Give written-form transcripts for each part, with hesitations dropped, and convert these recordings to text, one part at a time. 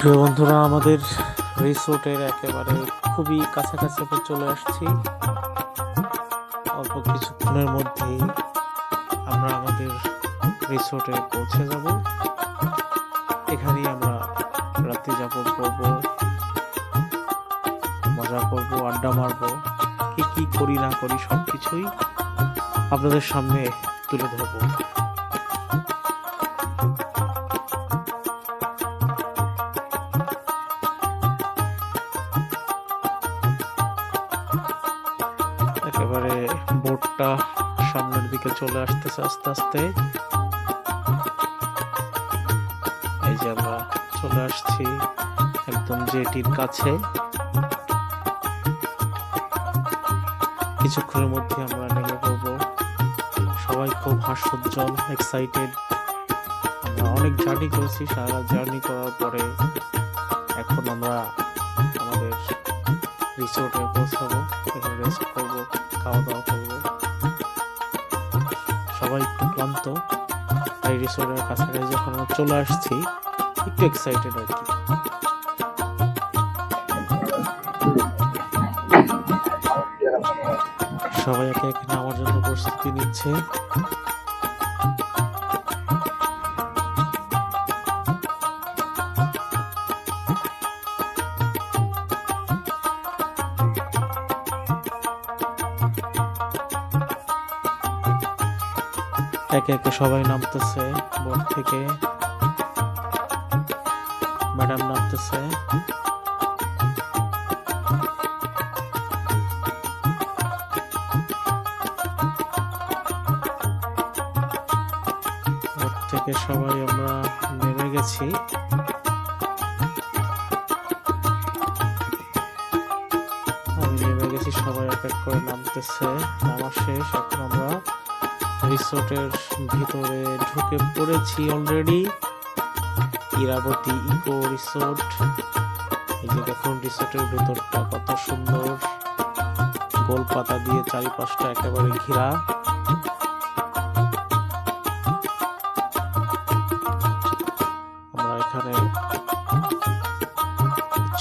প্রিয় বন্ধুরা, আমাদের রিসোর্টের একেবারে খুবই কাছাকাছি আমরা চলে আসছি। অল্প কিছুক্ষণের মধ্যেই আমরা আমাদের রিসোর্টে পৌঁছে যাব। এখানেই আমরা রাত্রি যাপন করব, মজা করব, আড্ডা মারব, কি করি না করি সবকিছুই আপনাদের সামনে তুলে ধরবো। একেবারে বোটটা সামনের দিকে চলে আসতেছে আস্তে আস্তে। এই যে আমরা চলে আসছি একদম জেটির কাছে। কিছুক্ষণের মধ্যে আমরা নেমে পড়ব। সবাই খুব হাস্যোজ্জ্বল, এক্সাইটেড। আমরা অনেক জার্নি করেছি, সারা জার্নি করার পরে এখন আমরা আমাদের রিসোর্টে পৌঁছাবো। এখানে রেস্ট করবো, খাওয়া দাওয়া করবো। সবাই একটু ক্লান্ত, তাই রিসোর্টের কাছাকাছি যখন আমরা চলে আসছি একটু এক্সাইটেড আর কি। সবাই একে একে নামার জন্য প্রস্তুতি নিচ্ছে। একে একে সবাই নামতেছে বোট থেকে। ম্যাডাম নামতেছে। বোট থেকে সবাই আমরা নেমে গেছি। আমি নেমে গেছি, সবাই এক এক করে নামতেছে। নামা শেষ। এখন আমরা রিসোর্টের ভিতরে ঢুকে পড়েছি অলরেডি। Irabati eco resort. এই যে দেখুন রিসোর্টের ভেতরটা কত সুন্দর, গোল পাতা দিয়ে চারিপাশটা একেবারে ঘেরা। আমরা এখানে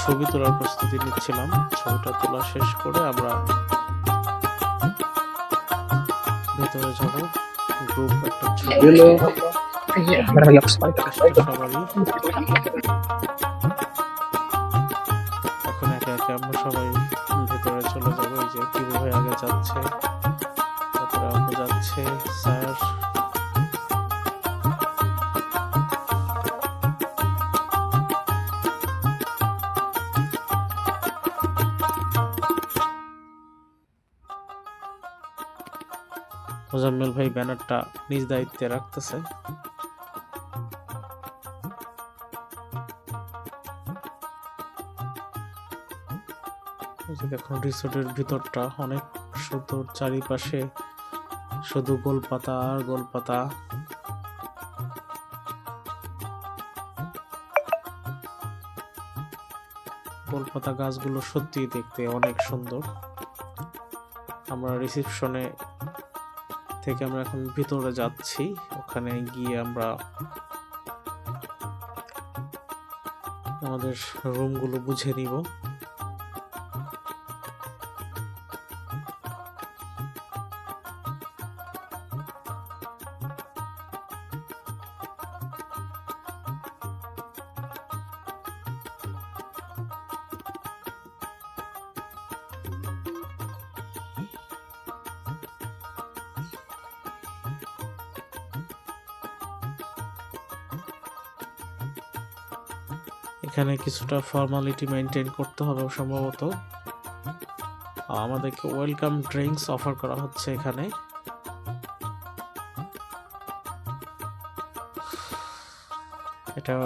ছবি তোলার প্রস্তুতি নিচ্ছিলাম। ছবিটা তোলা শেষ করে আমরা ভেতরে যাব। গ্রুপ একটা ছবি সবারই। এখন একে একে আমরা সবাই ভেতরে চলে যাবো। এই যে কিবু ভাই আগে যাচ্ছে, তারপরে আপু যাচ্ছে, স্যার। মোজাম্মেল ভাই ব্যানারটা নিজ দায়িত্বে রাখতেছে। দেখুন রিসোর্টের ভিতরটা অনেক সুন্দর, চারিপাশে শুধু গোলপাতা আর গোলপাতা। গোলপাতা গাছগুলো সত্যি দেখতে অনেক সুন্দর। আমরা রিসেপশনে থেকে আমরা এখন ভিতরে যাচ্ছি। ওখানে গিয়ে আমরা আমাদের রুমগুলো বুঝে নিব। এখানে কিছুটা ফর্মালিটি মেনটেন করতে হবে সম্ভবত। আমাদেরকে ওয়েলকাম ড্রিঙ্কস অফার করা হচ্ছে এখানে। এটা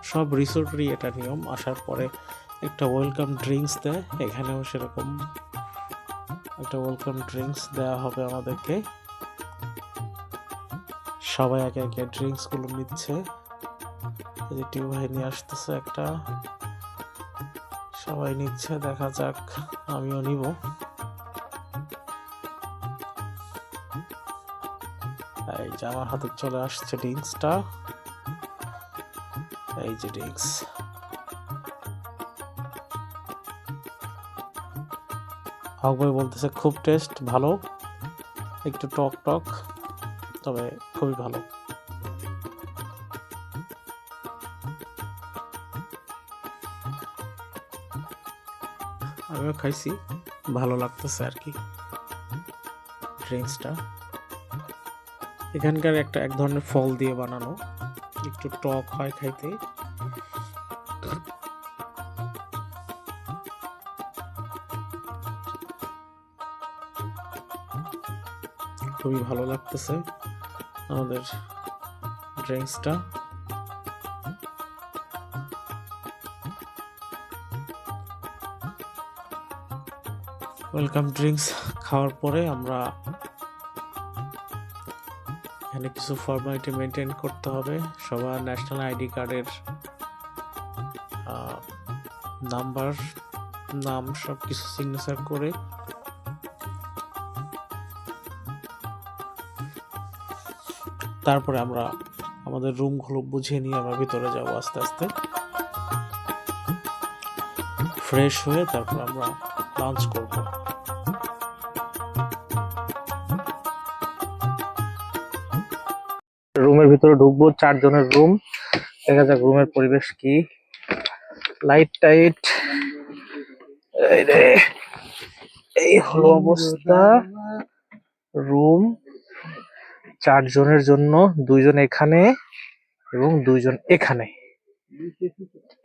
সব রিসোর্টেরই এটা নিয়ম, আসার পরে একটা ওয়েলকাম ড্রিঙ্কস দেয়। এখানেও সেরকম একটা ওয়েলকাম ড্রিঙ্কস দেওয়া হবে আমাদেরকে। সবাই একে একে ড্রিঙ্কস গুলো নিচ্ছে। টিউ ভাই নিয়ে আসতেছে একটা, সবাই নিচ্ছে। দেখা যাক, আমিও নিব। এই যে আমার হাতে চলে আসছে ড্রিঙ্কসটা। এই যে ড্রিঙ্কস। হক ভাই বলতেছে খুব টেস্ট ভালো, একটু টক টক, তবে খুবই ভালো। আমিও খাইছি, ভালো লাগতেছে আর কি ড্রিঙ্কসটা। এখানকার এক ধরনের ফল দিয়ে বানানো, একটু টক হয় খাইতে। খুবই ভালো লাগতেছে আমাদের ড্রিঙ্কসটা। ওয়েলকাম ড্রিঙ্কস খাওয়ার পরে আমরা এখানে কিছু ফর্মালিটি মেনটেন করতে হবে। সবার ন্যাশনাল আইডি কার্ডের নাম্বার, নাম সব কিছু সিগনেচার করে তারপরে আমরা আমাদের রুমগুলো বুঝিয়ে নিয়ে আমরা ভিতরে যাবো আস্তে আস্তে। ফ্রেশ হয়ে তারপর আমরা লাঞ্চ করব। রুমের ভিতরে ঢুকবো, 4 জনের রুম। দেখা যাক রুমের পরিবেশ কি। লাইট টাইট, এই হলো অবস্থা। রুম 4 জনের জন্য, 2 জন এখানে এবং 2 জন এখানে।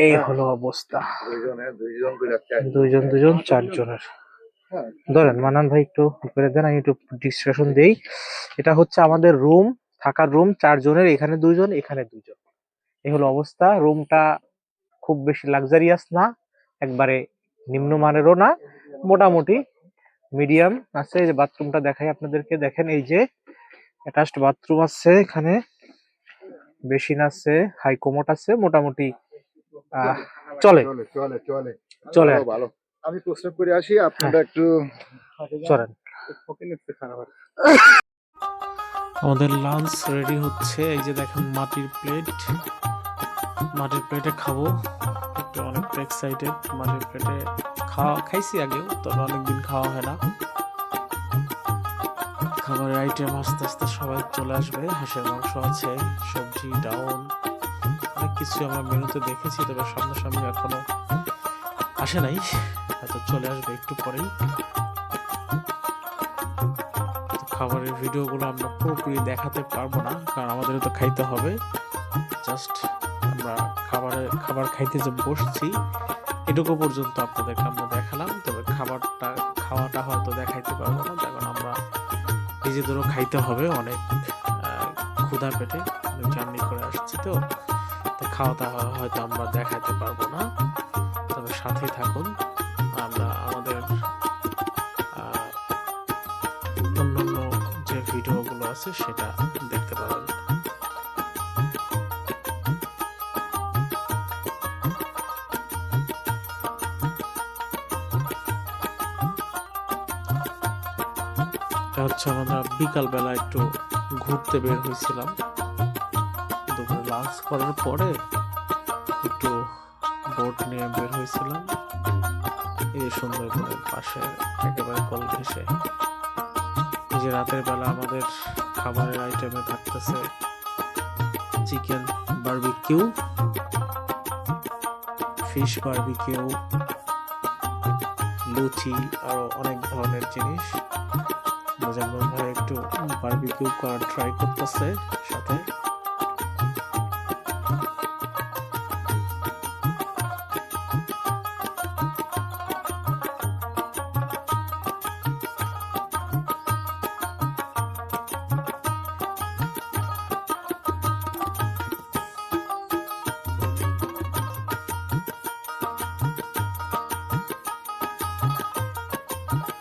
এই হলো অবস্থা, 2 জন 4 জনের। ধরেন মানান ভাই একটু করে দেন, আমি একটু ডিসকাশন দেই। এটা হচ্ছে আমাদের রুম, থাকার রুম 4 জনের, এখানে 2 জন এখানে 2 জন। এই হলো অবস্থা। রুমটা খুব বেশি লাক্সারিয়াস না, একবারে নিম্নমানেরও না, মোটামুটি মিডিয়াম আছে। এই যে বাথরুমটা দেখাই আপনাদেরকে, দেখেন এই যে অ্যাটাচড বাথরুম আছে, এখানে বেসিন আছে, হাই কোমোড আছে, মোটামুটি চলে চলে ভালো। আমি প্রস্তাব করে আসি, আপনারা একটু চলেন। আমাদের লাঞ্চ রেডি হচ্ছে। এই যে দেখেন মাটির প্লেটে খাবো। একটু অনেকটা এক্সাইটেড। মাটির প্লেটে খাইছি আগেও, তবে অনেকদিন খাওয়া হয় না। খাবারের আইটেম আস্তে আস্তে সবাই চলে আসবে। হাঁসের মাংস আছে, সবজি, ডাউন, অনেক কিছু আমরা মেনুতে দেখেছি, তবে সামনাসামনি এখনো আসে নাই, হয়তো চলে আসবে একটু পরেই। খাবারের ভিডিওগুলো আমরা পুরোপুরি দেখাতে পারবো না, কারণ আমাদেরও তো খাইতে হবে। জাস্ট আমরা খাবার খাইতে যে বসছি এটুকু পর্যন্ত আপনাদেরকে আমরা দেখালাম, তবে খাওয়াটা হয়তো দেখাইতে পারবো না, কারণ আমরা নিজেদেরও খাইতে হবে। অনেক ক্ষুধা পেটে জার্নি করে আসছি, তো খাওয়াটা হয়তো আমরা দেখাতে পারবো না, তবে সাথে থাকুন। আমরা আমাদের অন্যান্য যে ভিডিওগুলো আছে সেটা দেখতে পাবেন। হচ্ছে আমরা বিকালবেলা একটু ঘুরতে বের হয়েছিলাম, দুপুরে লাঞ্চ করার পরে একটু বোট নিয়ে বের হয়েছিলাম এই সুন্দরবনের পাশে একেবারে কল ঘেঁষে। এই যে রাতের বেলা আমাদের খাবারের আইটেমে থাকতেছে চিকেন বারবিকিউ, ফিশ বারবিকিউ, লুচি, আরো অনেক ধরনের জিনিস। মোজাম্মেল ভাই একটু বারবিকিউ করার ট্রাই করতেছে সাথে।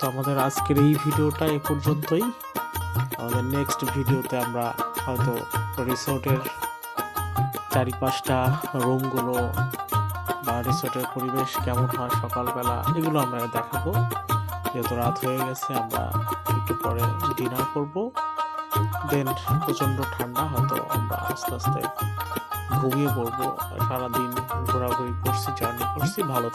তো আমাদের আজকের এই ভিডিওটা এ পর্যন্তই। আমাদের নেক্সট ভিডিওতে আমরা হয়তো রিসোর্টের চারিপাশটা, রুমগুলো বা রিসোর্টের পরিবেশ কেমন হয় সকালবেলা, এগুলো আমরা দেখাবো। যেহেতু রাত হয়ে গেছে, আমরা একটু পরে ডিনার করব, দেন প্রচন্ড ঠান্ডা, হয়তো আমরা আস্তে আস্তে ঘুমিয়ে পড়বো। সারাদিন ঘোরাঘুরি করছি, জার্নি করছি, ভালো